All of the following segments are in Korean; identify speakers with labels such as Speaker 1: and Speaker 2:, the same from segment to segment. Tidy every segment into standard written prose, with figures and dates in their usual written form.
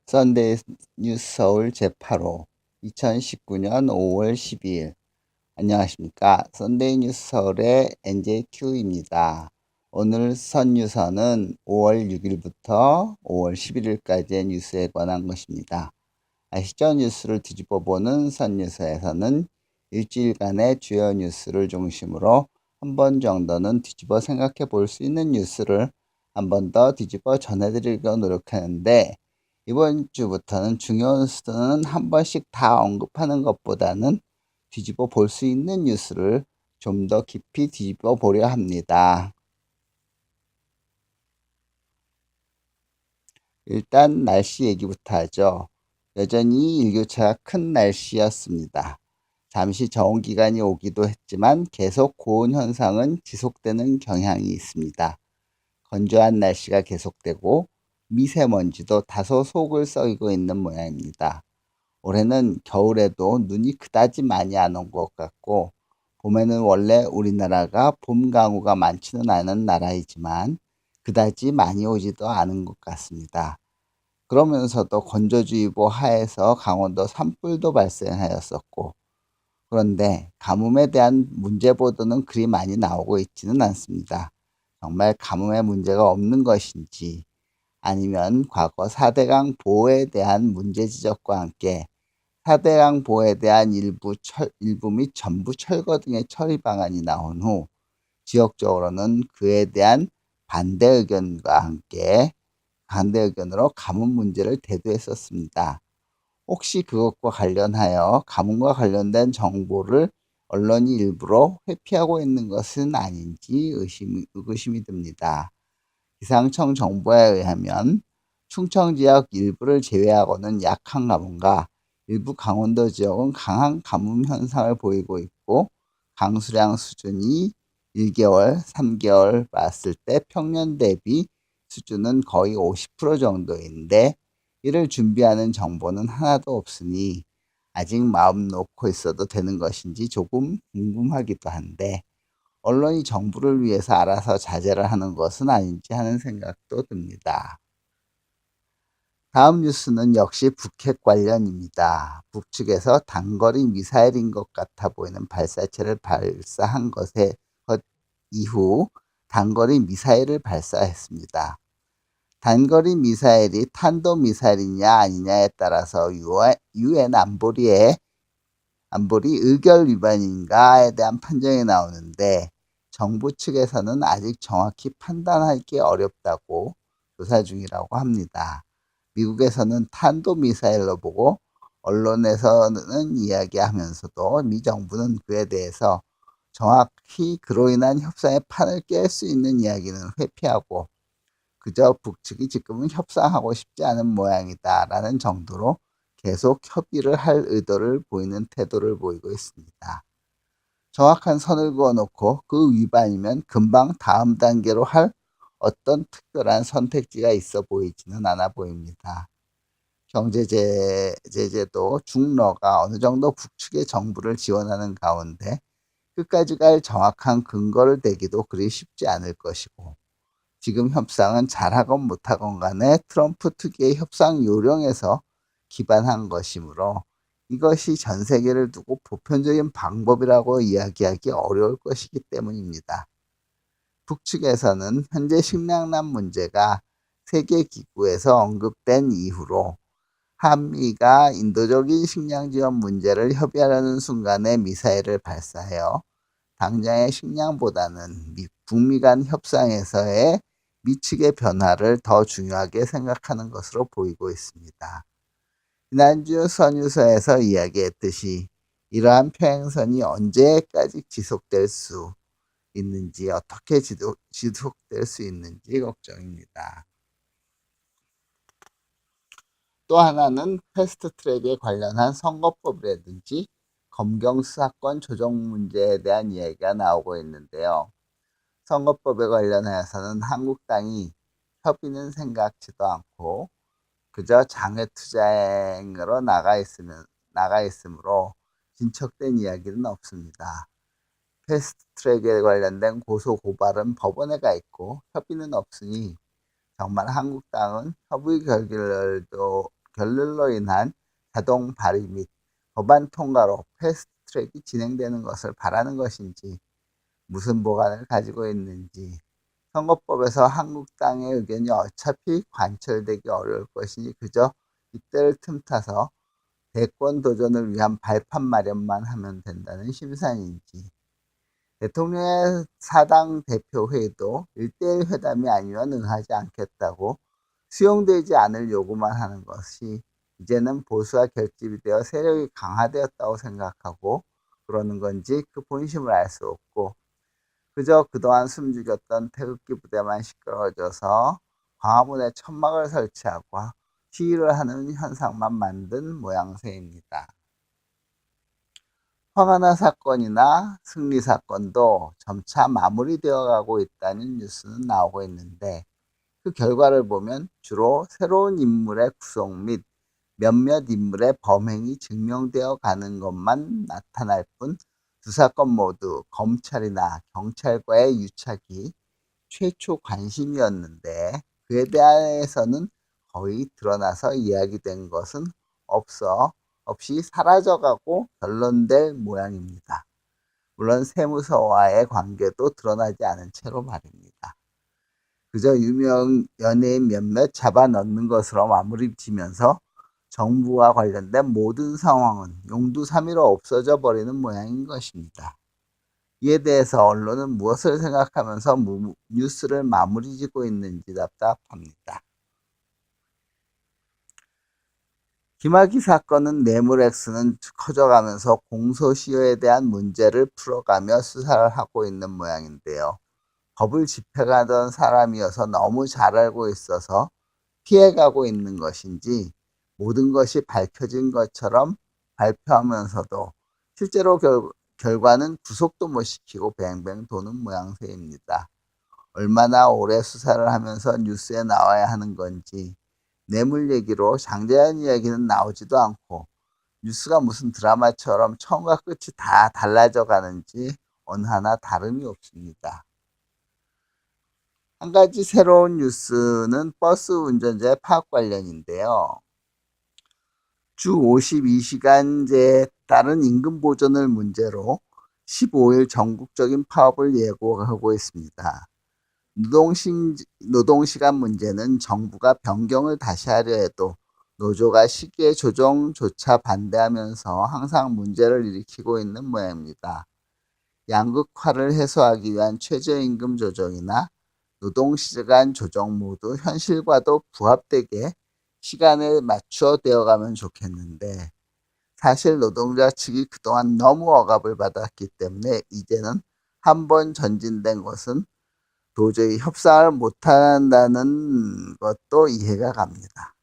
Speaker 1: 썬데이 뉴스 서울 제8호 2019년 5월 12일. 안녕하십니까. 썬데이 뉴스 서울의 NJQ입니다. 오늘 선뉴스는 5월 6일부터 5월 11일까지의 뉴스에 관한 것입니다. 아시죠? 뉴스를 뒤집어보는 선뉴스에서는 일주일간의 주요 뉴스를 중심으로 한 번 정도는 뒤집어 생각해 볼 수 있는 뉴스를 한 번 더 뒤집어 전해드리려고 노력하는데, 이번 주부터는 중요한 뉴스는 한 번씩 다 언급하는 것보다는 뒤집어 볼 수 있는 뉴스를 좀 더 깊이 뒤집어 보려 합니다. 일단 날씨 얘기부터 하죠. 여전히 일교차가 큰 날씨였습니다. 잠시 저온 기간이 오기도 했지만 계속 고온 현상은 지속되는 경향이 있습니다. 건조한 날씨가 계속되고 미세먼지도 다소 속을 썩이고 있는 모양입니다. 올해는 겨울에도 눈이 그다지 많이 안 온 것 같고, 봄에는 원래 우리나라가 봄 강우가 많지는 않은 나라이지만 그다지 많이 오지도 않은 것 같습니다. 그러면서도 건조주의보 하에서 강원도 산불도 발생하였었고, 그런데 가뭄에 대한 문제 보도는 그리 많이 나오고 있지는 않습니다. 정말 가뭄에 문제가 없는 것인지, 아니면 과거 4대강 보호에 대한 문제 지적과 함께 4대강 보호에 대한 일부 및 전부 철거 등의 처리 방안이 나온 후 지역적으로는 그에 대한 반대 의견으로 가뭄 문제를 대두했었습니다. 혹시 그것과 관련하여 가뭄과 관련된 정보를 언론이 일부러 회피하고 있는 것은 아닌지 의구심이 듭니다. 기상청 정보에 의하면 충청 지역 일부를 제외하고는 약한 가뭄과 일부 강원도 지역은 강한 가뭄 현상을 보이고 있고, 강수량 수준이 1개월, 3개월 봤을 때 평년 대비 수준은 거의 50% 정도인데, 이를 준비하는 정보는 하나도 없으니 아직 마음 놓고 있어도 되는 것인지 조금 궁금하기도 한데, 언론이 정부를 위해서 알아서 자제를 하는 것은 아닌지 하는 생각도 듭니다. 다음 뉴스는 역시 북핵 관련입니다. 북측에서 단거리 미사일인 것 같아 보이는 발사체를 발사한 것 이후 단거리 미사일을 발사했습니다. 단거리 미사일이 탄도미사일이냐 아니냐에 따라서 유엔 안보리 의결 위반인가에 대한 판정이 나오는데, 정부 측에서는 아직 정확히 판단하기 어렵다고 조사 중이라고 합니다. 미국에서는 탄도미사일로 보고 언론에서는 이야기하면서도 미 정부는 그에 대해서 정확히 그로 인한 협상의 판을 깰 수 있는 이야기는 회피하고, 그저 북측이 지금은 협상하고 싶지 않은 모양이다라는 정도로 계속 협의를 할 의도를 보이는 태도를 보이고 있습니다. 정확한 선을 그어놓고 그 위반이면 금방 다음 단계로 할 어떤 특별한 선택지가 있어 보이지는 않아 보입니다. 제재도 중러가 어느 정도 북측의 정부를 지원하는 가운데 끝까지 갈 정확한 근거를 대기도 그리 쉽지 않을 것이고, 지금 협상은 잘하건 못하건 간에 트럼프 특유의 협상 요령에서 기반한 것이므로 이것이 전 세계를 두고 보편적인 방법이라고 이야기하기 어려울 것이기 때문입니다. 북측에서는 현재 식량난 문제가 세계기구에서 언급된 이후로 한미가 인도적인 식량 지원 문제를 협의하려는 순간에 미사일을 발사하여 당장의 식량보다는 북미 간 협상에서의 미측의 변화를 더 중요하게 생각하는 것으로 보이고 있습니다. 지난주 선유서에서 이야기했듯이 이러한 평행선이 언제까지 지속될 수 있는지, 어떻게 지속될 수 있는지 걱정입니다. 또 하나는 패스트트랙에 관련한 선거법이라든지 검경 수사권 조정 문제에 대한 이야기가 나오고 있는데요. 선거법에 관련해서는 한국당이 협의는 생각지도 않고 그저 장외투쟁으로 나가 있으므로 진척된 이야기는 없습니다. 패스트트랙에 관련된 고소 고발은 법원에 가 있고 협의는 없으니 정말 한국당은 협의 결렬로 인한 자동 발의 및 법안 통과로 패스트트랙이 진행되는 것을 바라는 것인지, 무슨 보관을 가지고 있는지, 선거법에서 한국당의 의견이 어차피 관철되기 어려울 것이니 그저 이때를 틈타서 대권 도전을 위한 발판 마련만 하면 된다는 심산인지, 대통령의 사당 대표 회의도 1대1 회담이 아니면 응하지 않겠다고 수용되지 않을 요구만 하는 것이 이제는 보수와 결집이 되어 세력이 강화되었다고 생각하고 그러는 건지 그 본심을 알 수 없고, 그저 그동안 숨죽였던 태극기 부대만 시끄러워져서 광화문에 천막을 설치하고 시위를 하는 현상만 만든 모양새입니다. 황하나 사건이나 승리 사건도 점차 마무리되어 가고 있다는 뉴스는 나오고 있는데, 그 결과를 보면 주로 새로운 인물의 구속 및 몇몇 인물의 범행이 증명되어 가는 것만 나타날 뿐, 두 사건 모두 검찰이나 경찰과의 유착이 최초 관심이었는데 그에 대해서는 거의 드러나서 이야기된 것은 없이 사라져가고 결론될 모양입니다. 물론 세무서와의 관계도 드러나지 않은 채로 말입니다. 그저 유명 연예인 몇몇 잡아넣는 것으로 마무리 지면서 정부와 관련된 모든 상황은 용두사미로 없어져 버리는 모양인 것입니다. 이에 대해서 언론은 무엇을 생각하면서 뉴스를 마무리 짓고 있는지 답답합니다. 김학의 사건은 뇌물 액수는 커져가면서 공소시효에 대한 문제를 풀어가며 수사를 하고 있는 모양인데요. 법을 집행하던 사람이어서 너무 잘 알고 있어서 피해가고 있는 것인지, 모든 것이 밝혀진 것처럼 발표하면서도 실제로 결과는 구속도 못 시키고 뱅뱅 도는 모양새입니다. 얼마나 오래 수사를 하면서 뉴스에 나와야 하는 건지, 뇌물 얘기로 장자연 이야기는 나오지도 않고 뉴스가 무슨 드라마처럼 처음과 끝이 다 달라져 가는지 어느 하나 다름이 없습니다. 한 가지 새로운 뉴스는 버스 운전자의 파업 관련인데요. 주 52시간제에 따른 임금 보전을 문제로 15일 전국적인 파업을 예고하고 있습니다. 노동시간 문제는 정부가 변경을 다시 하려 해도 노조가 시기의 조정조차 반대하면서 항상 문제를 일으키고 있는 모양입니다. 양극화를 해소하기 위한 최저임금 조정이나 노동시간 조정 모두 현실과도 부합되게 시간에 맞추어 되어가면 좋겠는데, 사실 노동자 측이 그동안 너무 억압을 받았기 때문에 이제는 한번 전진된 것은 도저히 협상을 못한다는 것도 이해가 갑니다.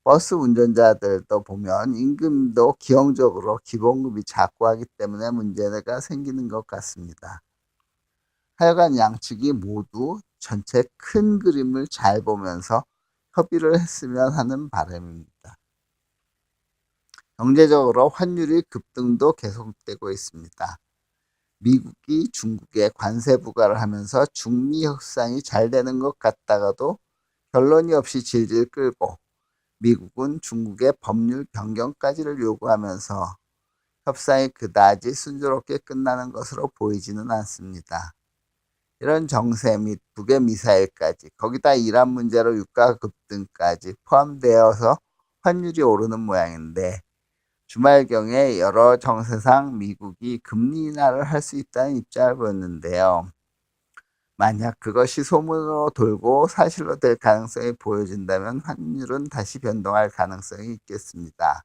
Speaker 1: 버스 운전자들도 보면 임금도 기형적으로 기본급이 작고 하기 때문에 문제가 생기는 것 같습니다. 하여간 양측이 모두 전체 큰 그림을 잘 보면서 협의를 했으면 하는 바람입니다. 경제적으로 환율이 급등도 계속되고 있습니다. 미국이 중국에 관세 부과를 하면서 중미 협상이 잘 되는 것 같다가도 결론이 없이 질질 끌고, 미국은 중국의 법률 변경까지를 요구하면서 협상이 그다지 순조롭게 끝나는 것으로 보이지는 않습니다. 이런 정세 및 북의 미사일까지, 거기다 이란 문제로 유가 급등까지 포함되어서 환율이 오르는 모양인데, 주말경에 여러 정세상 미국이 금리 인하를 할 수 있다는 입장을 보였는데요. 만약 그것이 소문으로 돌고 사실로 될 가능성이 보여진다면 환율은 다시 변동할 가능성이 있겠습니다.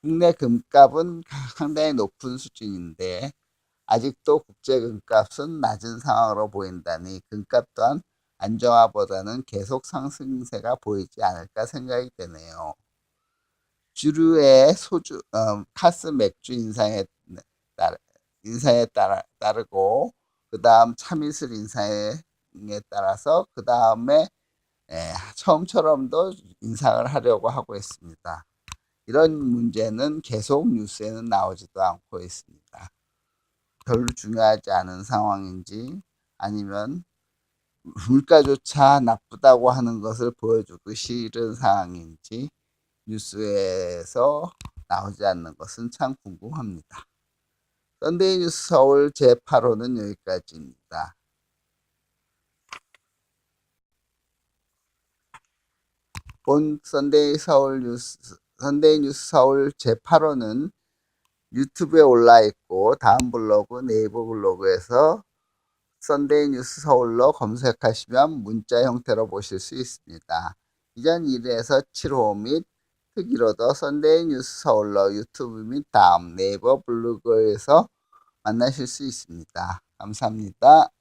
Speaker 1: 국내 금값은 상당히 높은 수준인데 아직도 국제 금값은 낮은 상황으로 보인다니 금값 또한 안정화보다는 계속 상승세가 보이지 않을까 생각이 되네요. 주류의 카스 맥주 인상에 따르고 그 다음 참이슬 인상에 따라서 그 다음에 처음처럼도 인상을 하려고 하고 있습니다. 이런 문제는 계속 뉴스에는 나오지도 않고 있습니다. 별로 중요하지 않은 상황인지, 아니면 물가조차 나쁘다고 하는 것을 보여주기 싫은 상황인지, 뉴스에서 나오지 않는 것은 참 궁금합니다. 썬데이 뉴스 서울 제8호는 여기까지입니다. 본 썬데이 뉴스 서울 제8호는 유튜브에 올라 있고 다음 블로그 네이버 블로그에서 썬데이 뉴스 서울로 검색하시면 문자 형태로 보실 수 있습니다. 이전 1회에서 7호 및 특이로도 썬데이 뉴스 서울로 유튜브 및 다음 네이버 블로그에서 만나실 수 있습니다. 감사합니다.